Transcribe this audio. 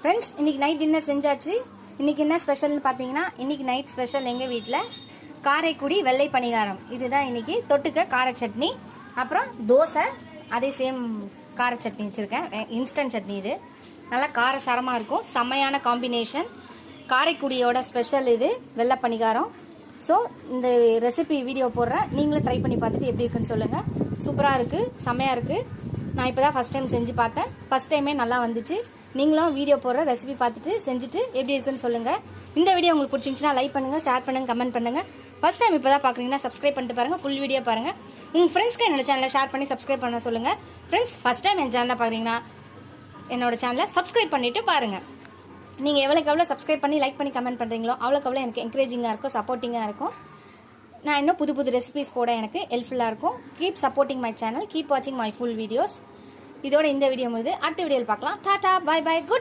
Friends, இன்னைக்கு night dinner செஞ்சாச்சு. இன்னைக்கு என்ன ஸ்பெஷல்னு பார்த்தீங்கன்னா, இன்னைக்கு நைட் ஸ்பெஷல் எங்கள் வீட்டில் காரைக்குடி வெள்ளை பணிகாரம். இதுதான் இன்னைக்கு. தொட்டுக்க கார சட்னி, அப்புறம் தோசை, அதே சேம் கார சட்னி வச்சுருக்கேன். இன்ஸ்டன்ட் சட்னி. இது நல்லா காரசாரமாக இருக்கும். செம்மையான காம்பினேஷன். காரைக்குடியோட ஸ்பெஷல் இது வெள்ளை பணிகாரம். ஸோ இந்த ரெசிபி வீடியோ போடுறேன். நீங்களும் ட்ரை பண்ணி பார்த்துட்டு எப்படி இருக்குன்னு சொல்லுங்கள். சூப்பராக இருக்குது, செம்மையாக இருக்குது. நான் இப்போ தான் ஃபஸ்ட் டைம் செஞ்சு பார்த்தேன். ஃபஸ்ட் டைமே நல்லா வந்துச்சு. நீங்களும் வீடியோ போடுற ரெசிபி பார்த்துட்டு செஞ்சுட்டு எப்படி இருக்குன்னு சொல்லுங்கள். இந்த வீடியோ உங்களுக்கு பிடிச்சிருந்துச்சுன்னா லைக் பண்ணுங்கள், ஷேர் பண்ணுங்கள், கமெண்ட் பண்ணுங்கள். ஃபஸ்ட் டைம் இப்போ தான் பார்க்குறீங்கன்னா சப்ஸ்கிரைப் பண்ணிட்டு பாருங்கள். ஃபுல் வீடியோ பாருங்கள். உங்கள் ஃப்ரெண்ட்ஸ்க்கு என்னோட சேனலை ஷேர் பண்ணி சப்ஸ்கிரைப் பண்ண சொல்லுங்கள். ஃப்ரெண்ட்ஸ், ஃபஸ்ட் டைம் என் சேனலை பார்க்குறீங்கன்னா என்னோட சேனலை சப்ஸ்கிரைப் பண்ணிவிட்டு பாருங்கள். நீங்கள் எவ்வளோ சப்ஸ்கிரைப் பண்ணி லைக் பண்ணி கமெண்ட் பண்ணுறீங்களோ அவ்வளோக்கு எனக்கு என்கரேஜிங்காக இருக்கும், சப்போர்ட்டிங்காக இருக்கும். நான் இன்னும் புது புது ரெசிபிஸ் போட எனக்கு ஹெல்ப்ஃபுல்லாக இருக்கும். Keep supporting my channel, keep வாட்சிங் மை ஃபுல் வீடியோஸ். இதோட இந்த வீடியோ முடியுது. அடுத்த வீடியோவில் பார்க்கலாம். Tata, bye bye, good.